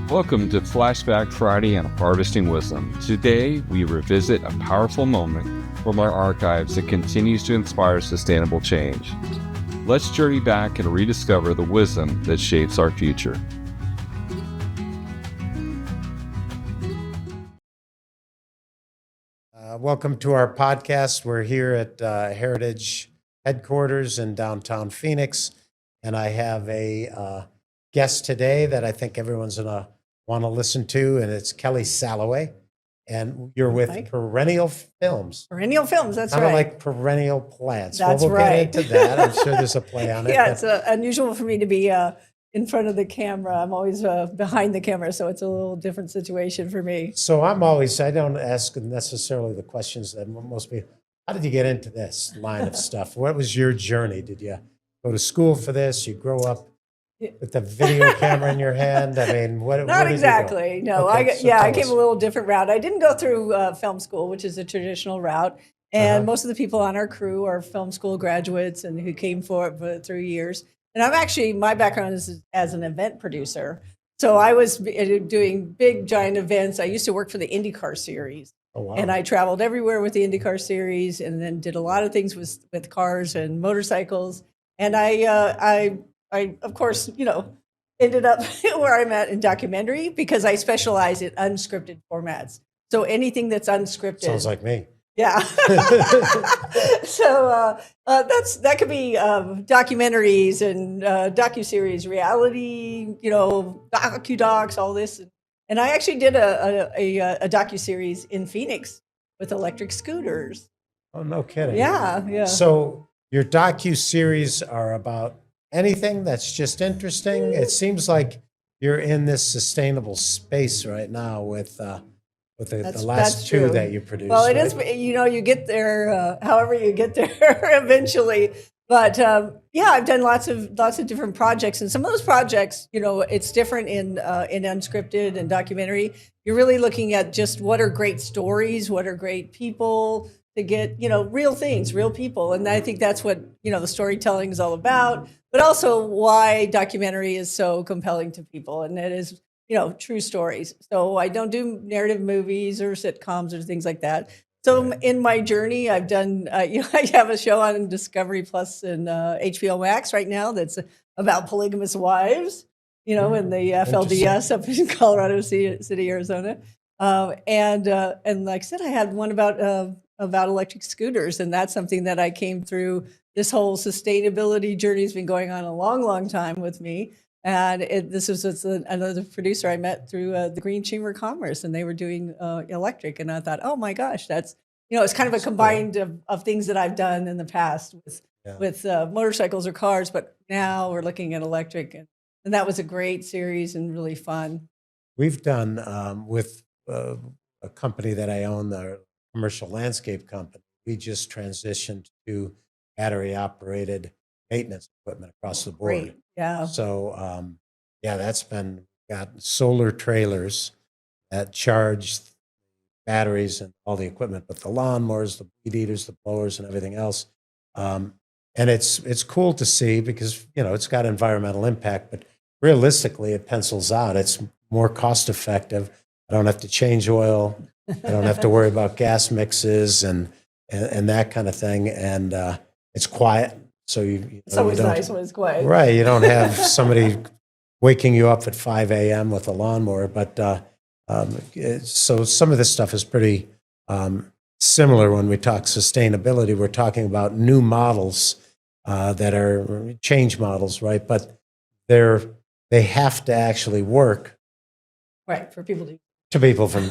Welcome to Flashback Friday on Harvesting Wisdom. Today, we revisit a powerful moment from our archives that continues to inspire sustainable change. Let's journey back and rediscover the wisdom that shapes our future. Welcome to our podcast. We're here at Heritage headquarters in downtown Phoenix, and I have a guest today that I think everyone's going to want to listen to, and it's Kelly Salloway, and you're with Mike? Perennial Films. Perennial Films, that's Kind right. of like perennial plants. That's we'll right. get into that. I'm sure there's a play on it. Yeah, but- it's unusual for me to be in front of the camera. I'm always behind the camera, so it's a little different situation for me. So I don't ask necessarily the questions that most people, how did you get into this line of stuff? What was your journey? Did you go to school for this? You grow up with the video camera in your hand? I mean, what? Not exactly. No, Okay, I tell came us. a little different route. I didn't go through film school, which is a traditional route. And most of the people on our crew are film school graduates and who came for it for 3 years. And my background is as an event producer. So I was doing big, giant events. I used to work for the IndyCar series. Oh, wow. And I traveled everywhere with the IndyCar series and then did a lot of things with cars and motorcycles. And I of course, ended up where I'm at in documentary because I specialize in unscripted formats. So anything that's unscripted. Sounds like me. Yeah. So that could be documentaries and docuseries, reality, docu-docs, all this. And I actually did a docuseries in Phoenix with electric scooters. Oh, no kidding. Yeah. So your docu-series are about anything that's just interesting? It seems like you're in this sustainable space right now with the last that's two true. that you produced. Well, it right? is, you get there, however you get there eventually. But I've done lots of different projects, and some of those projects, it's different in unscripted and documentary. You're really looking at just what are great stories, what are great people to get, real things, real people, and I think that's what the storytelling is all about. But also why documentary is so compelling to people, and it is true stories. So I don't do narrative movies or sitcoms or things like that. So in my journey, I've done, I have a show on Discovery Plus and HBO Max right now that's about polygamous wives, in the FLDS up in Colorado City, Arizona. And like I said, I had one about electric scooters, and that's something that I came through. This whole sustainability journey has been going on a long, long time with me. And this was another producer I met through the Green Chamber of Commerce, and they were doing electric. And I thought, oh my gosh, that's, it's kind of a combined of things that I've done in the past with motorcycles or cars, but now we're looking at electric. And that was a great series and really fun. We've done with a company that I own, the commercial landscape company. We just transitioned to battery-operated maintenance equipment across the board. Great. Yeah. So, that's got solar trailers that charge batteries and all the equipment, but the lawnmowers, the weed eaters, the blowers, and everything else. And it's cool to see because, it's got environmental impact, but realistically, it pencils out. It's more cost effective. I don't have to change oil. I don't have to worry about gas mixes and that kind of thing. And it's quiet. So it's always nice when it's quiet. Right. You don't have somebody waking you up at 5 a.m. with a lawnmower. But so some of this stuff is pretty similar when we talk sustainability. We're talking about new models that are change models, right? But they have to actually work. Right. For people to people from,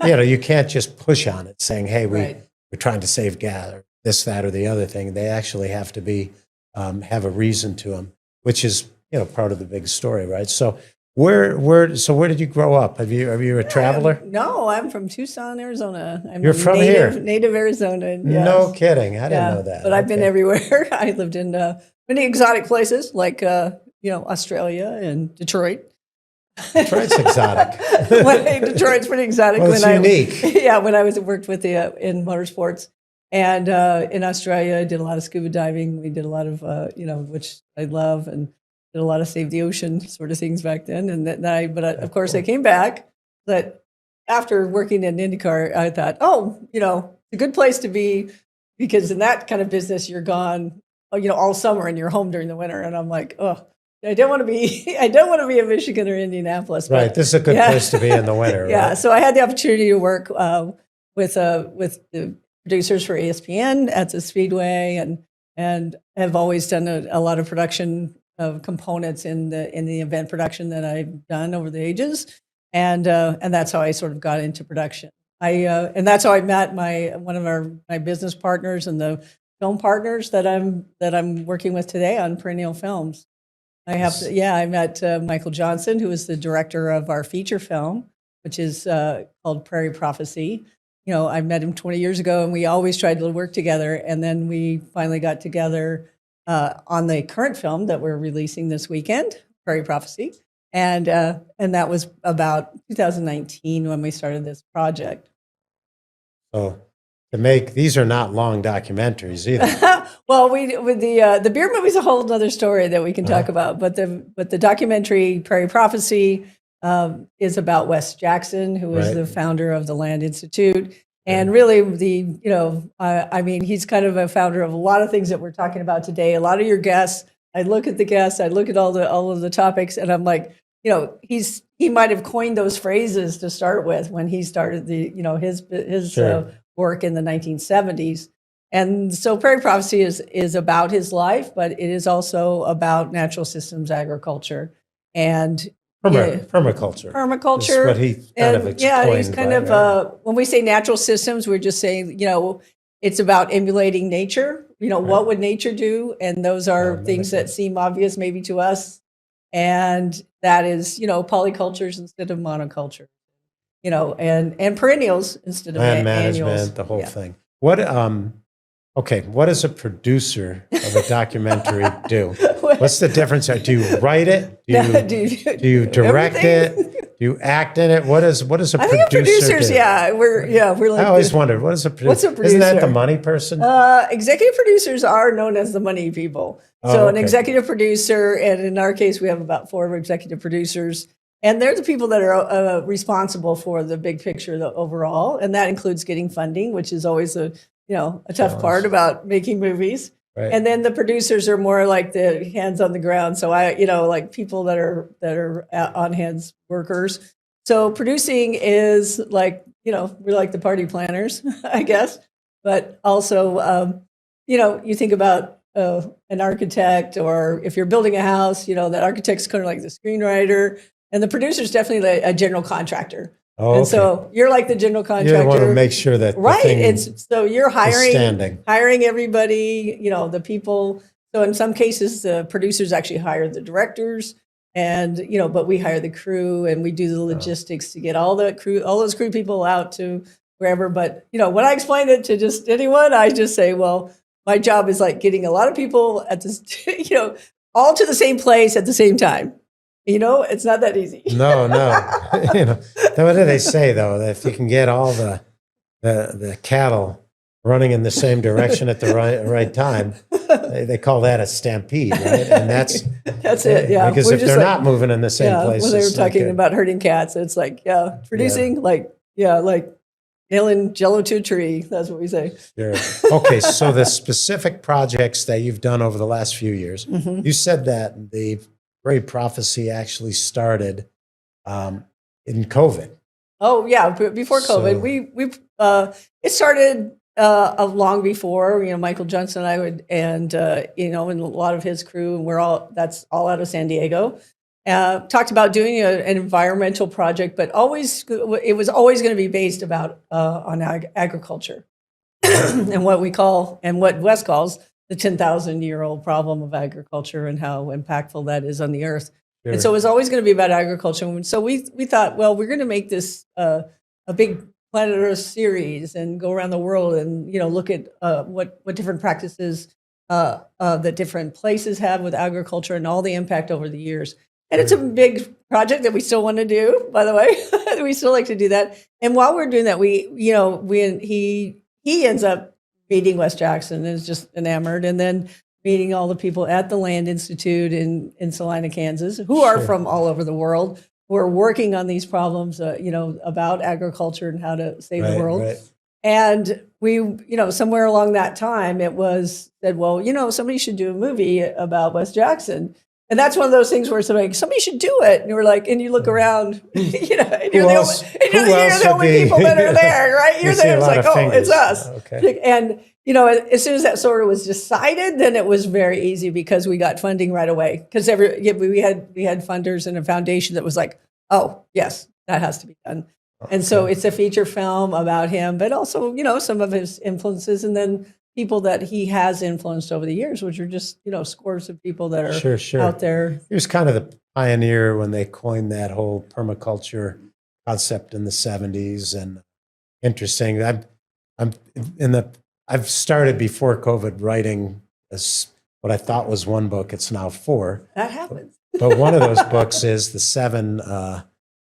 you can't just push on it saying, hey, we're trying to save gas or this, that, or the other thing. They actually have to be, have a reason to them, which is, part of the big story, right? So where did you grow up? Are you a traveler? No, I'm from Tucson, Arizona. You're from here? Native Arizona. Yes. No kidding. I didn't know that. But I've been everywhere. I lived in many exotic places like, Australia and Detroit. Detroit's exotic. Detroit's pretty exotic. Well, it's unique. When I worked with in motorsports. And in Australia, I did a lot of scuba diving. We did a lot of, which I love. And did a lot of save the ocean sort of things back then. And of course I came back, but after working in IndyCar, I thought, it's a good place to be, because in that kind of business, you're gone, all summer and you're home during the winter. And I'm like, I don't want to be in Michigan or Indianapolis. Right. This is a good place to be in the winter. Yeah. Right? So I had the opportunity to work with the producers for ESPN at the Speedway, and have always done a lot of production of components in the event production that I've done over the ages, and that's how I sort of got into production. And that's how I met one of my business partners and the film partners that I'm working with today on Perennial Films. I met Michael Johnson, who is the director of our feature film, which is called Prairie Prophecy. I met him 20 years ago, and we always tried to work together. And then we finally got together on the current film that we're releasing this weekend, Prairie Prophecy. And that was about 2019 when we started this project. So these are not long documentaries either. Well, the beer movie's a whole other story that we can talk about. But the documentary Prairie Prophecy is about Wes Jackson, who was the founder of the Land Institute. And really, he's kind of a founder of a lot of things that we're talking about today. A lot of your guests, I look at the guests, I look at all of the topics, and I'm like, he might have coined those phrases to start with when he started his work in the 1970s. And so Prairie Prophecy is about his life, but it is also about natural systems agriculture and permaculture. Permaculture. That's what he kind of explained. Yeah, he's kind of, when we say natural systems, we're just saying, it's about emulating nature. What would nature do? And those are things that seem obvious maybe to us. And that is, polycultures instead of monoculture, and perennials instead of land annuals. management, the whole thing. What does a producer of a documentary do? What's the difference? Do you write it? Do you direct it? Do you act in it? What does a producer do? Producers, we're like. I always wondered, what's a producer? Producer? Isn't that the money person? Executive producers are known as the money people. So an executive producer, and in our case, we have about 4 executive producers, and they're the people that are responsible for the big picture, the overall, and that includes getting funding, which is always a tough part about making movies. Right. And then the producers are more like the hands on the ground. So like people that are on hands workers. So producing is like, we're like the party planners, I guess. But also, you think about an architect, or if you're building a house, that architect's kind of like the screenwriter, and the producer's definitely a general contractor. And so you're like the general contractor. You want to make sure that so you're hiring everybody, the people. So in some cases, the producers actually hire the directors, and but we hire the crew, and we do the logistics to get all those crew people out to wherever. But when I explain it to just anyone, I just say, well, my job is like getting a lot of people at this, all to the same place at the same time. It's not that easy. No. What do they say though? That if you can get all the cattle running in the same direction at the right time, they call that a stampede, right? And that's it. Yeah, because if they're not moving in the same place, when they were talking about herding cats, it's like producing like nailing jello to a tree. That's what we say. Sure. Okay, so the specific projects that you've done over the last few years, you said that the Prairie Prophecy actually started in COVID. Oh yeah, before COVID, it started long before. Michael Johnson and I and a lot of his crew, and that's all out of San Diego. Talked about doing an environmental project, but it was always going to be based on agriculture and what Wes calls the 10,000-year-old problem of agriculture and how impactful that is on the earth. Sure. And so it was always going to be about agriculture. And so we thought, well, we're going to make this a big Planet Earth series and go around the world and look at what different practices that different places have with agriculture and all the impact over the years. And it's a big project that we still want to do, by the way. We still like to do that. And while we're doing that, he ends up meeting Wes Jackson and is just enamored. And then meeting all the people at the Land Institute in Salina, Kansas, who are from all over the world, who are working on these problems, about agriculture and how to save the world. Right. And we, somewhere along that time, it was said, well, somebody should do a movie about Wes Jackson. And that's one of those things where somebody should do it. And you're like, and you look around, and you're the only people that are there, right? You're there. It's like, oh, it's us. Okay. And, as soon as that sort of was decided, then it was very easy because we got funding right away. Because we had funders and a foundation that was like, oh, yes, that has to be done. And so it's a feature film about him, but also, some of his influences and then people that he has influenced over the years, which are just, scores of people that are out there. He was kind of the pioneer when they coined that whole permaculture concept in the 70s. And interesting. I've started before COVID writing what I thought was one book. It's now 4. That happens. But one of those books is the 7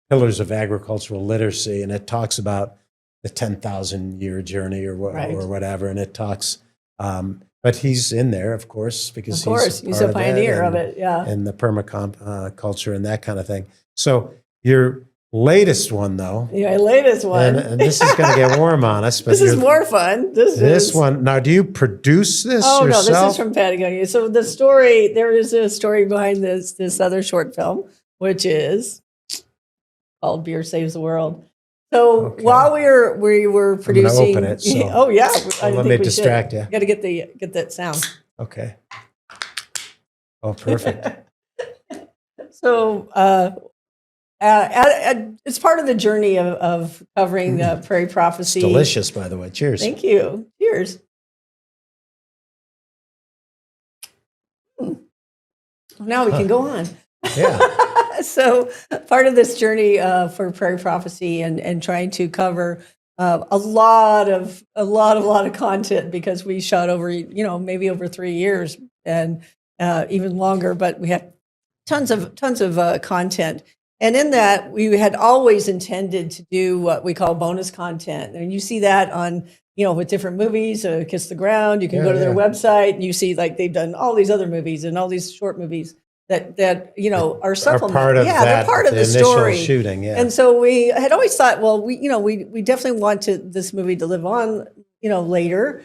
Pillars of Agricultural Literacy, and it talks about the 10,000-year journey or whatever, and it talks. But he's in there, of course, because he's a pioneer of it, and the permaculture and that kind of thing. So your latest one, though, and this is going to get warm on us. But this is more fun. This one now. Do you produce this yourself? No, this is from Patagonia. So there is a story behind this other short film, which is called Beer Saves the World. So while we were producing, I'm gonna open it, oh yeah, let me distract you. You got to get that sound. Okay. Oh, perfect. So it's part of the journey of covering Prairie Prophecy. It's delicious, by the way. Cheers. Thank you. Cheers. Now we can go on. Yeah. So part of this journey for Prairie Prophecy and trying to cover a lot of content, because we shot over, maybe over 3 years and even longer, but we had tons of content. And in that, we had always intended to do what we call bonus content. And you see that on, with different movies, Kiss the Ground. You can go to their website and you see like they've done all these other movies and all these short movies that are supplement. They're part of the story. Shooting, And so we had always thought, well, we definitely want this movie to live on, later,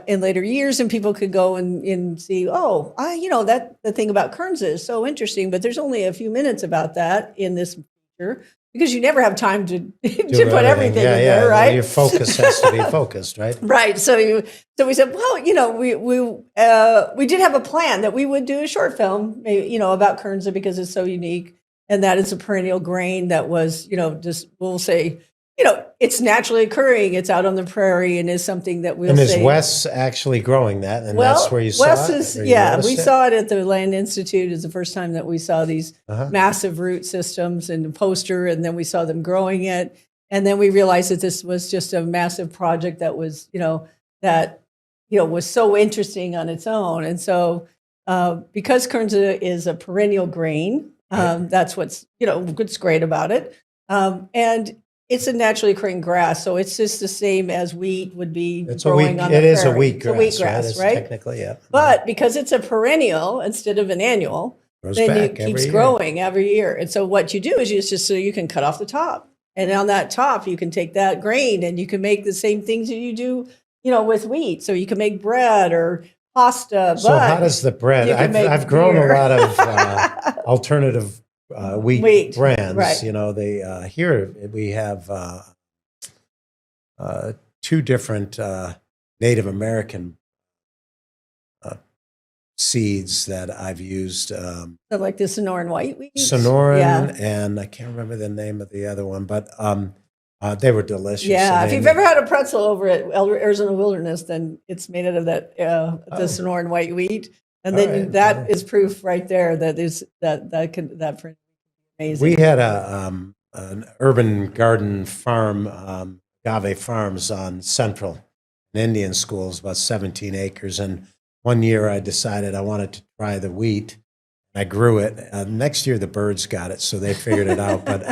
in later years, and people could go and see, that the thing about Kernza is so interesting, but there's only a few minutes about that in this feature, because you never have time to put everything in there, right? Your focus has to be focused, right? Right. So we said, well, we did have a plan that we would do a short film, about Kernza because it's so unique, and that is a perennial grain that was, we'll say, it's naturally occurring. It's out on the prairie and is something that we'll say. And is Wes actually growing that? And that's where you saw it? We saw it at the Land Institute. It's the first time that we saw these massive root systems and the poster, and then we saw them growing it. And then we realized that this was just a massive project that was, was so interesting on its own. And so because Kernza is a perennial grain, that's what's great about it. And it's a naturally occurring grass, so it's just the same as wheat would be growing on the prairie. It is a wheat grass, it's a wheat grass, right? Technically, yeah. But because it's a perennial instead of an annual, then it keeps growing every year. And so what you do is you can cut off the top, and on that top you can take that grain and you can make the same things that you do, with wheat. So you can make bread or pasta. So how does the bread? I've grown a lot of alternative wheat brands, right. Here we have 2 different Native American seeds that I've used. So like the Sonoran white wheat? Sonoran, and I can't remember the name of the other one, but they were delicious. Yeah, if you've ever had a pretzel over at Arizona Wilderness, then it's made out of that the Sonoran white wheat. And then that is proof right there that for amazing. We had an urban garden farm, Agave Farms on Central, an Indian school, is about 17 acres. And one year I decided I wanted to try the wheat. I grew it. Next year the birds got it, so they figured it out. But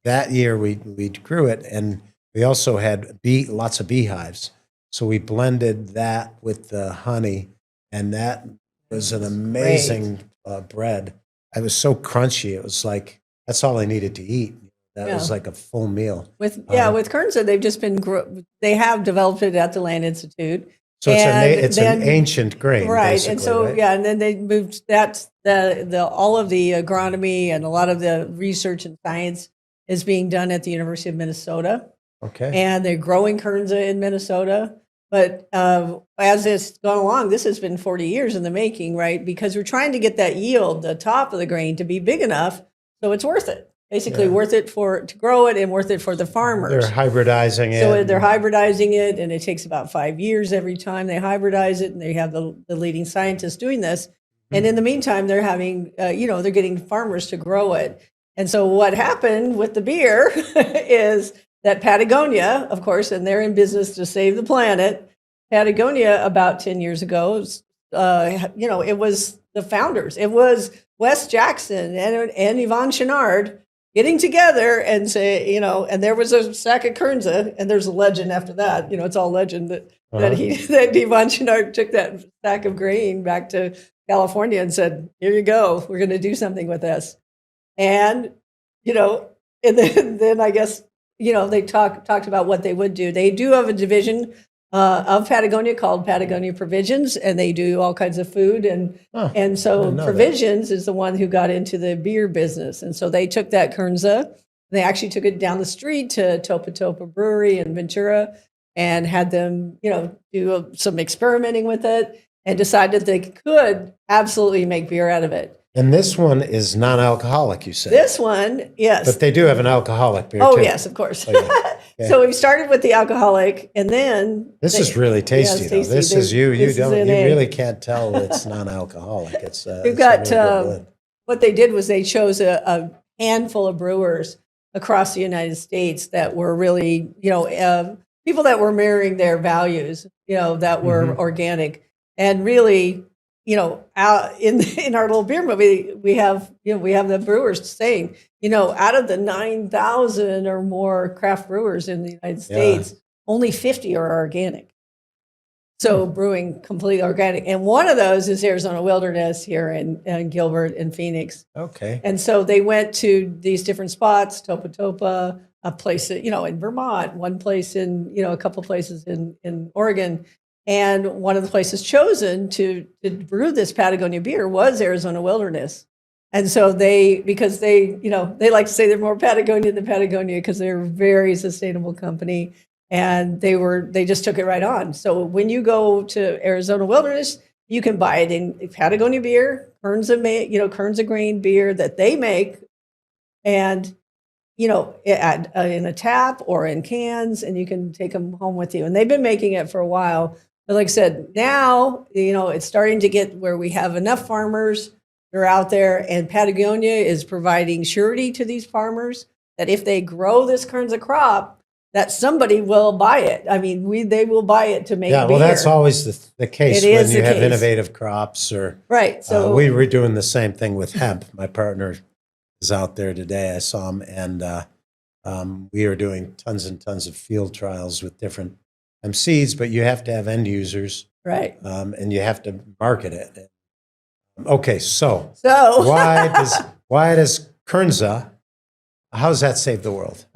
that year we grew it, and we also had lots of beehives. So we blended that with the honey and that was an amazing bread. It was so crunchy. It was like, that's all I needed to eat. That was like a full meal. With Kernza, they've just been they have developed it at the Land Institute. So it's an ancient grain, right? And so right? and then they moved that all of the agronomy and a lot of the research and science is being done at the University of Minnesota. Okay. And they're growing Kernza in Minnesota. But as it's gone along, this has been 40 years in the making, right? Because we're trying to get that yield, the top of the grain, to be big enough so it's worth it. Basically, worth it to grow it and worth it for the farmers. They're hybridizing it. So they're hybridizing it, and it takes about 5 years every time they hybridize it, and they have the leading scientists doing this. And in the meantime, they're having, they're getting farmers to grow it. And so what happened with the beer is that Patagonia, of course, and they're in business to save the planet. Patagonia, about 10 years ago, it was the founders. It was Wes Jackson and Yvon Chouinard getting together and say, and there was a sack of Kernza, and there's a legend after that. It's all legend that Yvon Chouinard took that sack of grain back to California and said, "Here you go. We're going to do something with this." And and then I guess they talked about what they would do. They do have a division of Patagonia called Patagonia Provisions, and they do all kinds of food. And so Provisions is the one who got into the beer business. And so they took that Kernza, they actually took it down the street to Topa Topa Brewery in Ventura and had them, do some experimenting with it and decided they could absolutely make beer out of it. And this one is non-alcoholic, you said? This one, yes. But they do have an alcoholic beer, too. Oh, yes, of course. Okay. So we started with the alcoholic, and then... This is really tasty, though. Tasty. This is you. You really can't tell it's non-alcoholic. We've got... what they did was they chose a handful of brewers across the United States that were really, people that were mirroring their values, that were organic. And really... out in our little beer movie, we have the brewers saying, out of the 9,000 or more craft brewers in the United States, only 50 are organic. So brewing completely organic. And one of those is Arizona Wilderness here in Gilbert and Phoenix. Okay. And so they went to these different spots, Topa Topa, a place, in Vermont, one place in, a couple places in Oregon. And one of the places chosen to brew this Patagonia beer was Arizona Wilderness. And so because they like to say they're more Patagonian than Patagonia because they're a very sustainable company. And they just took it right on. So when you go to Arizona Wilderness, you can buy it in Patagonia beer, Kernza grain beer that they make, and in a tap or in cans, and you can take them home with you. And they've been making it for a while. But like I said, now, it's starting to get where we have enough farmers that are out there, and Patagonia is providing surety to these farmers that if they grow this Kernza crop, that somebody will buy it. I mean, they will buy it to make beer. Yeah, well, that's always the case when you have innovative crops. Right. So we were doing the same thing with hemp. My partner is out there today. I saw him, and we are doing tons and tons of field trials with different seeds, but you have to have end users, right? And you have to market it. Okay, so why does Kernza? How does that save the world?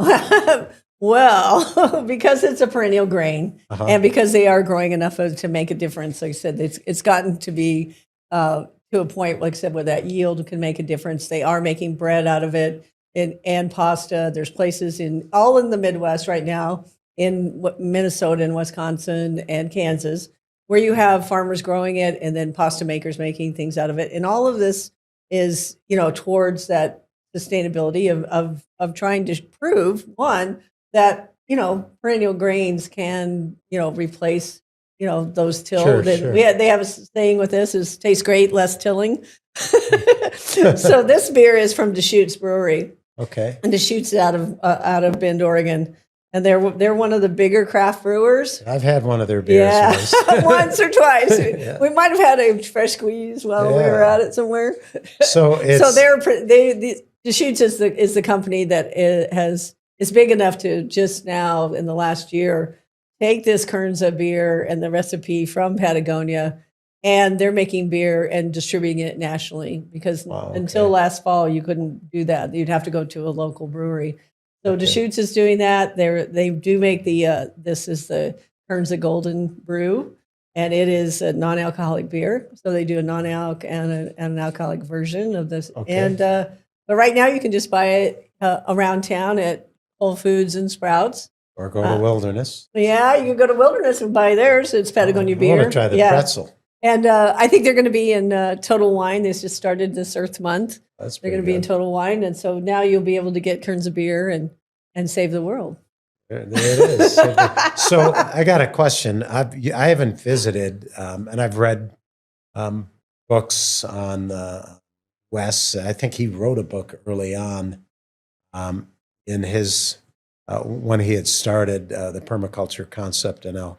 Well, because it's a perennial grain, and because they are growing enough to make a difference. Like I said, it's gotten to be to a point, like I said, where that yield can make a difference. They are making bread out of it and pasta. There's places all in the Midwest right now, in Minnesota and Wisconsin and Kansas, where you have farmers growing it and then pasta makers making things out of it. And all of this is, towards that sustainability of trying to prove, one, that, perennial grains can, replace, those till. Sure. They have a saying with this is tastes great, less tilling. So this beer is from Deschutes Brewery. Okay. And Deschutes out of Bend, Oregon. And they're one of the bigger craft brewers. I've had one of their beers. Yeah, once or twice. Yeah. We might have had a fresh squeeze while we were at it somewhere. So Deschutes is the company that is big enough to just now in the last year take this Kernza beer and the recipe from Patagonia and they're making beer and distributing it nationally because until last fall you couldn't do that. You'd have to go to a local brewery. So Deschutes is doing that. They do make this is the Kernza Golden Brew, and it is a non-alcoholic beer. So they do a non-alc and an alcoholic version of this. Okay. And but right now you can just buy it around town at Whole Foods and Sprouts. Or go to Wilderness. Yeah, you can go to Wilderness and buy theirs. It's Patagonia beer. I want to try the pretzel. And I think they're going to be in Total Wine. They just started this Earth Month. They're going to be in Total Wine. And so now you'll be able to get Kernza beer and save the world. There it is. So I got a question. I haven't visited, and I've read books on Wes. I think he wrote a book early on in his when he had started the permaculture concept. And now,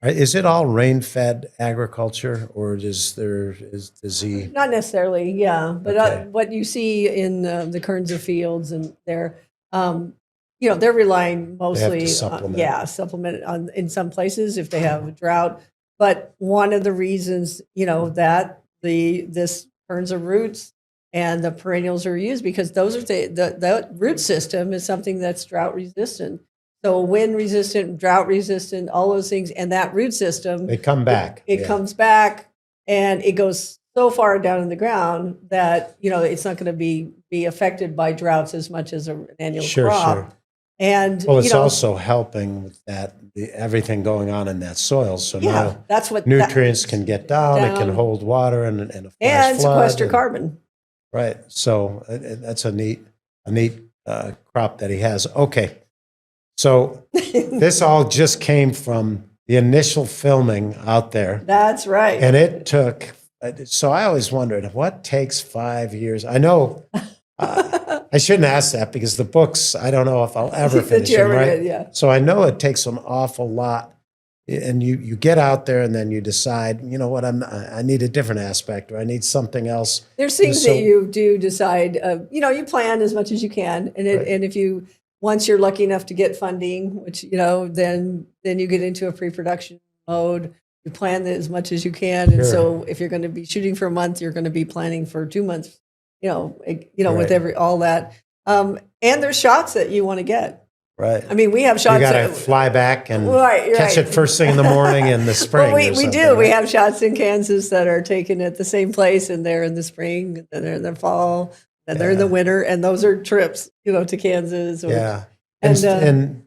is it all rain-fed agriculture, or does he? Not necessarily, yeah. But what you see in the Kernza fields, and they're they're relying mostly supplement on in some places if they have a drought. But one of the reasons that this Kernza roots and the perennials are used because those are the root system is something that's drought resistant. So wind resistant, drought resistant, all those things, and that root system, they come back. It comes back, and it goes so far down in the ground that it's not going to be affected by droughts as much as an annual crop. Sure. And it's also helping with that everything going on in that soil. So now that's what nutrients can get down. It can hold water and a flash flood sequester carbon. Right. So that's a neat crop that he has. Okay. So this all just came from the initial filming out there. That's right. And it took. So I always wondered what takes 5 years. I know. I shouldn't ask that because the books, I don't know if I'll ever finish them, right? Yeah. So I know it takes an awful lot. And you get out there and then you decide, you know what, I need a different aspect or I need something else. There's things that you do decide, you plan as much as you can. And and if once you're lucky enough to get funding, which, then you get into a pre-production mode. You plan as much as you can. And so if you're going to be shooting for a month, you're going to be planning for 2 months, with all that. And there's shots that you want to get. Right. I mean, we have shots. You got to fly back and catch it first thing in the morning in the spring. Well, we do. Right? We have shots in Kansas that are taken at the same place, and they're in the spring, and they're in the fall, and they're in the winter, and those are trips, to Kansas. And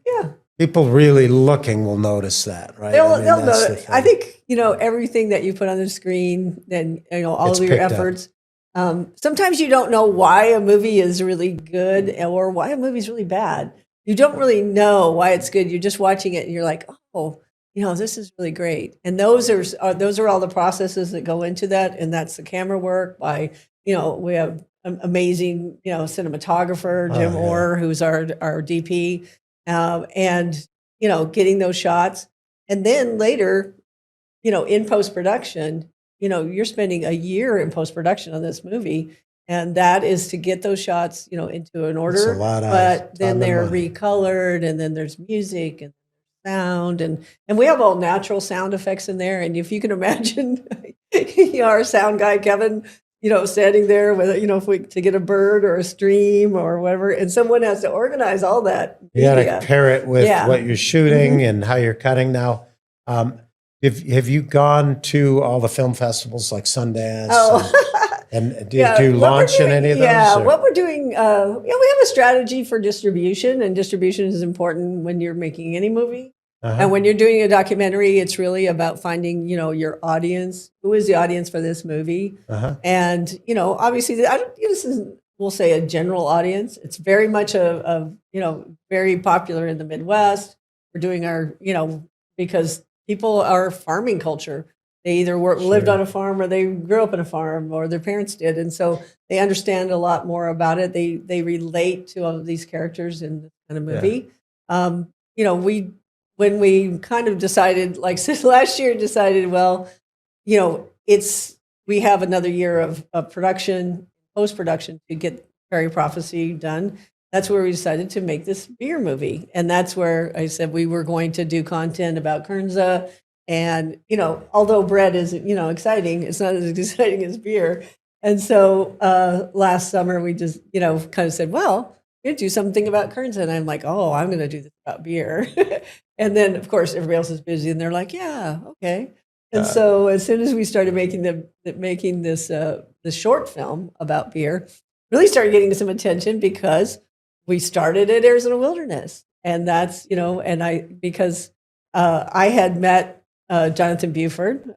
people really looking will notice that, right? They'll notice. I think everything that you put on the screen, and all of your efforts. Sometimes you don't know why a movie is really good or why a movie is really bad. You don't really know why it's good. You're just watching it and you're like, oh, this is really great. And those are all the processes that go into that. And that's the camera work by, we have an amazing, cinematographer, Jim Orr, who's our DP, and, getting those shots. And then later, in post-production, you're spending a year in post-production on this movie. And that is to get those shots, into an order. But then they're recolored, and then there's music and sound, and we have all natural sound effects in there. And if you can imagine, our sound guy Kevin, standing there with, to get a bird or a stream or whatever, and someone has to organize all that. You got to pair it with what you're shooting and how you're cutting. Now, have you gone to all the film festivals like Sundance? And do you launch in any of those? Yeah, what we're doing, we have a strategy for distribution, and distribution is important when you're making any movie. And when you're doing a documentary, it's really about finding, your audience. Who is the audience for this movie? And, obviously, this is, we'll say, a general audience. It's very much very popular in the Midwest. We're doing our, because people are farming culture. They either lived on a farm or they grew up on a farm or their parents did. And so they understand a lot more about it. They relate to all of these characters in this kind of movie. When we kind of decided, like last year, well, we have another year of production, post-production to get Prairie Prophecy done. That's where we decided to make this beer movie. And that's where I said we were going to do content about Kernza And, although bread is, exciting, it's not as exciting as beer. And so last summer we just, kind of said, well, we're going to do something about Kernza. And I'm like, oh, I'm going to do this about beer. And then, of course, everybody else is busy and they're like, yeah, okay. And so as soon as we started making this short film about beer, really started getting some attention because we started at Arizona Wilderness. And that's, because I had met Jonathan Buford,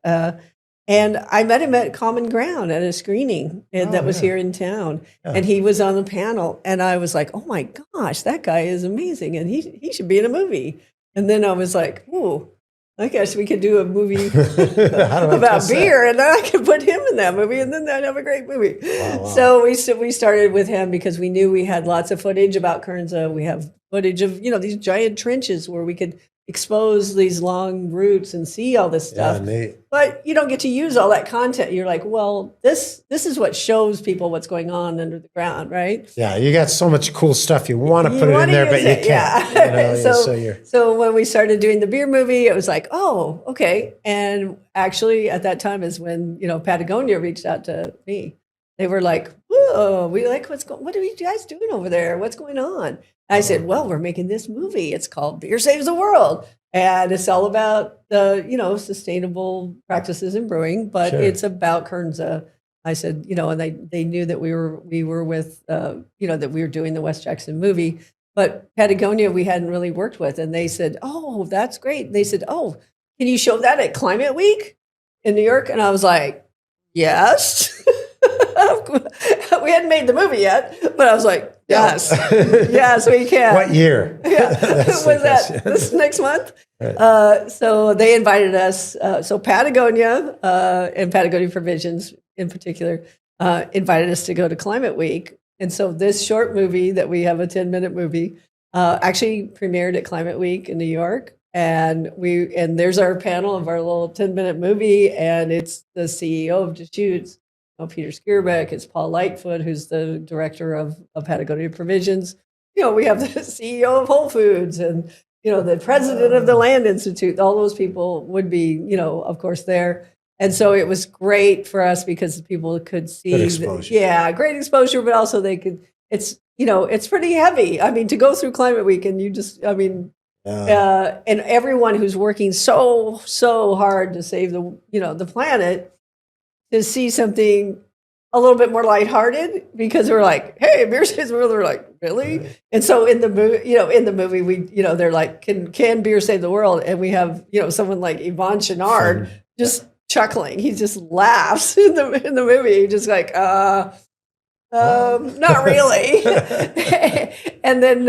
and I met him at Common Ground at a screening that was here in town. Yeah. And he was on the panel. And I was like, oh my gosh, that guy is amazing. And he should be in a movie. And then I was like, ooh, I guess we could do a movie about beer, and then I could put him in that movie, and then I'd have a great movie. Wow. So we started with him because we knew we had lots of footage about Kernza. We have footage of these giant trenches where we could expose these long routes and see all this stuff. Yeah, but you don't get to use all that content. You're like, well, this is what shows people what's going on under the ground, right? Yeah, you got so much cool stuff you want to put it in there, but you can't. Yeah. So when we started doing the beer movie, it was like, oh, okay. And actually, at that time is when Patagonia reached out to me. They were like, whoa, what are you guys doing over there? What's going on? I said, well, we're making this movie. It's called Beer Saves the World. And it's all about the, sustainable practices in brewing, but it's about Kernza. I said, and they knew that we were with, that we were doing the West Jackson movie, but Patagonia we hadn't really worked with. And they said, oh, that's great. And they said, oh, can you show that at Climate Week in New York? And I was like, yes. We hadn't made the movie yet, but I was like, yes, yes, we can. What year? Yeah, was that this next month? Right. So they invited us. So Patagonia and Patagonia Provisions in particular invited us to go to Climate Week. And so this short movie that we have, a 10-minute movie, actually premiered at Climate Week in New York. And there's our panel of our little 10-minute movie, and it's the CEO of Deschutes, Peter Skierbeck, it's Paul Lightfoot, who's the director of Patagonia Provisions. We have the CEO of Whole Foods and, the president of the Land Institute. All those people would be, of course, there. And so it was great for us because people could see. Good exposure. Great exposure, but also they could, it's pretty heavy. I mean, to go through Climate Week and and everyone who's working so hard to save the planet, to see something a little bit more lighthearted, because we're like, hey, beer saves the world. They're like, really? And so in the movie, we, they're like, can beer save the world? And we have, someone like Yvon Chouinard just chuckling. He just laughs in the movie. He's just like, not really. and then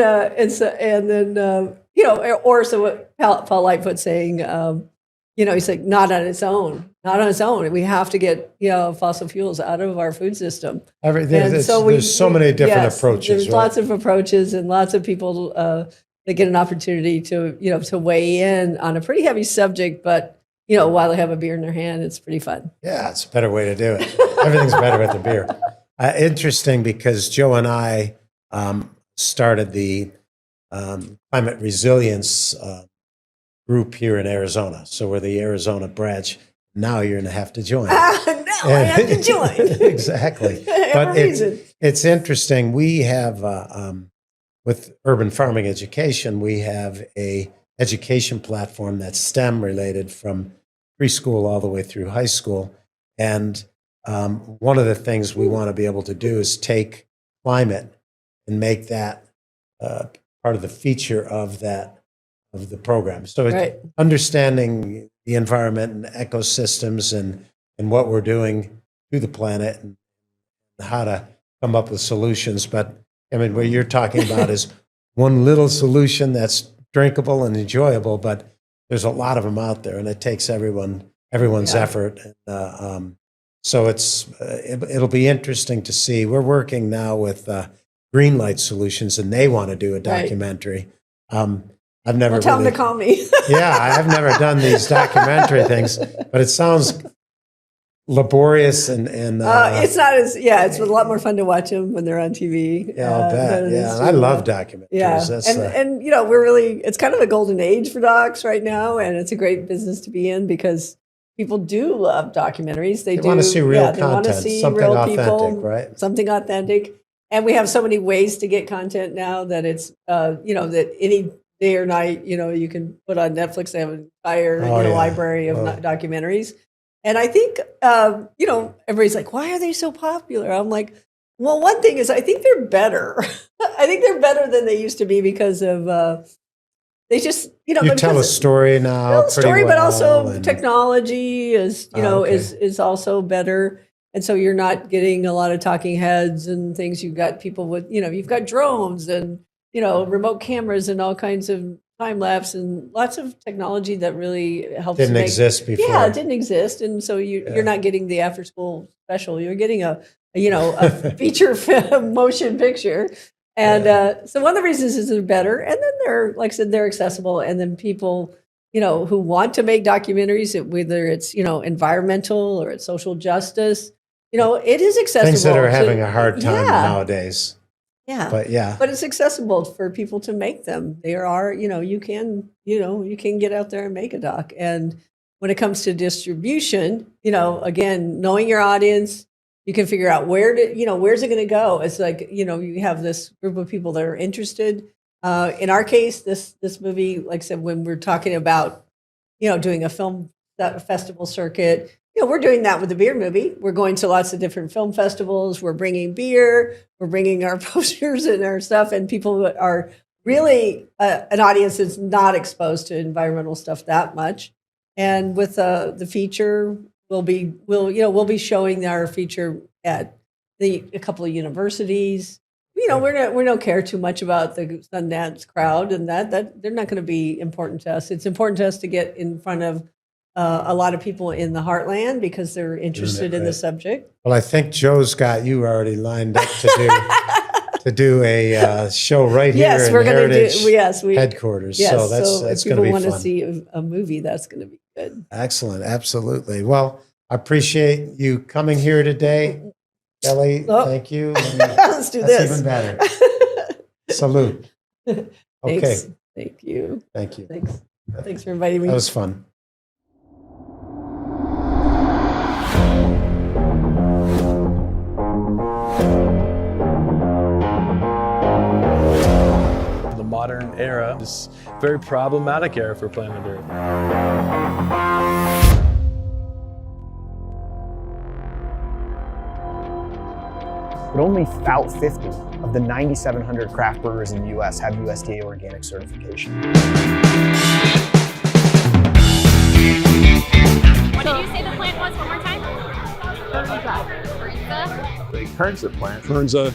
Paul Lightfoot saying, he's like, not on its own. We have to get, fossil fuels out of our food system. There's so many different approaches. There's lots of approaches and lots of people that get an opportunity to, to weigh in on a pretty heavy subject, but, while they have a beer in their hand, it's pretty fun. Yeah, it's a better way to do it. Everything's better with the beer. Interesting, because Joe and I started the climate resilience group here in Arizona. So we're the Arizona branch. Now you're going to have to join. I have to join. Exactly. But it's interesting. We have, with urban farming education, we have a education platform that's STEM related from preschool all the way through high school. And one of the things we want to be able to do is take climate and make that part of the feature of the program. So understanding the environment and ecosystems and what we're doing to the planet and how to come up with solutions. But I mean, what you're talking about is one little solution that's drinkable and enjoyable, but there's a lot of them out there, and it takes everyone's effort. And, so it'll be interesting to see. We're working now with Greenlight Solutions, and they want to do a documentary. I've never tell them to call me. Yeah, I've never done these documentary things, but it sounds laborious and it's not as it's a lot more fun to watch them when they're on TV. yeah, I'll bet. Yeah, and I love documentaries. Yeah, That's, and you know, it's kind of a golden age for docs right now, and it's a great business to be in because people do love documentaries. They want to see real They want to content, see something real authentic, people, right? Something authentic. And we have so many ways to get content now that it's, that any day or night, you can put on Netflix. They have an entire library of documentaries. And I think, everybody's like, why are they so popular? I'm like, well, one thing is I think they're better. I think they're better than they used to be because of, they just, you tell a story now. But also technology is, is also better. And so you're not getting a lot of talking heads and things. You've got people with, you've got drones and, remote cameras and all kinds of time lapse and lots of technology that really helps. Didn't exist before. Yeah, it didn't exist. And so you're not getting the after school special. You're getting a feature film motion picture. And so one of the reasons is they're better. And then they're, like I said, they're accessible. And then people, who want to make documentaries, whether it's, environmental or it's social justice, it is accessible. Things that are having a hard time nowadays. Yeah. But it's accessible for people to make them. There are, you can get out there and make a doc. And when it comes to distribution, again, knowing your audience, you can figure out where's it going to go? It's like, you have this group of people that are interested. In our case, this movie, like I said, when we're talking about, doing a film festival circuit, we're doing that with the beer movie. We're going to lots of different film festivals. We're bringing beer. We're bringing our posters and our stuff. And people are really an audience that's not exposed to environmental stuff that much. And with the feature, we'll be showing our feature at a couple of universities. We don't care too much about the Sundance crowd, and that they're not going to be important to us. It's important to us to get in front of a lot of people in the heartland because they're interested in the subject. Well, I think Joe's got you already lined up to do a show right here in Heritage headquarters. Yes, so that's going to be fun. if people want to see a movie, that's going to be good. Excellent, absolutely. Well, I appreciate you coming here today, Kelly. Thank you. Let's do this. Even better. Salute. Okay. Thanks. Thank you. Thank you. Thanks for inviting me. That was fun. The modern era is a very problematic era for planet Earth. But only about 50 of the 9,700 craft brewers in the U.S. have USDA organic certification. What did you say the plant was one more time? Kernza plant. Kernza.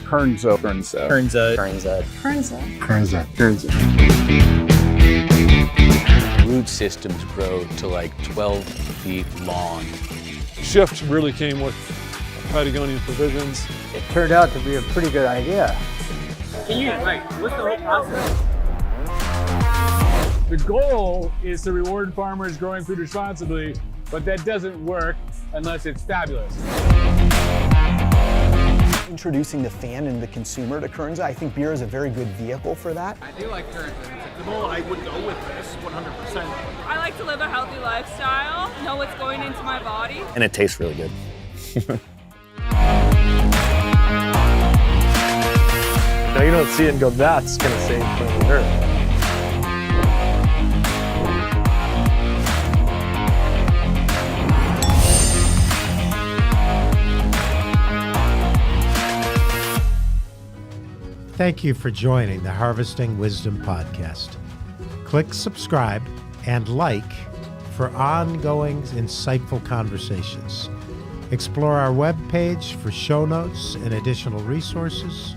Root systems grow to like 12 feet long. Shift really came with Patagonia Provisions. It turned out to be a pretty good idea. What's the whole process? The goal is to reward farmers growing food responsibly, but that doesn't work unless it's fabulous. Introducing the fan and the consumer to Kernza, I think beer is a very good vehicle for that. I do like Kernza. I would go with this 100%. I like to live a healthy lifestyle, know what's going into my body. And it tastes really good. Now you don't see it and go, that's going to save planet Earth. Thank you for joining the Harvesting Wisdom podcast. Click subscribe and like for ongoing insightful conversations. Explore our webpage for show notes and additional resources.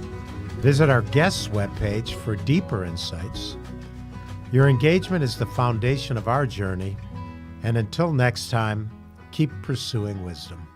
Visit our guests' webpage for deeper insights. Your engagement is the foundation of our journey, and until next time, keep pursuing wisdom.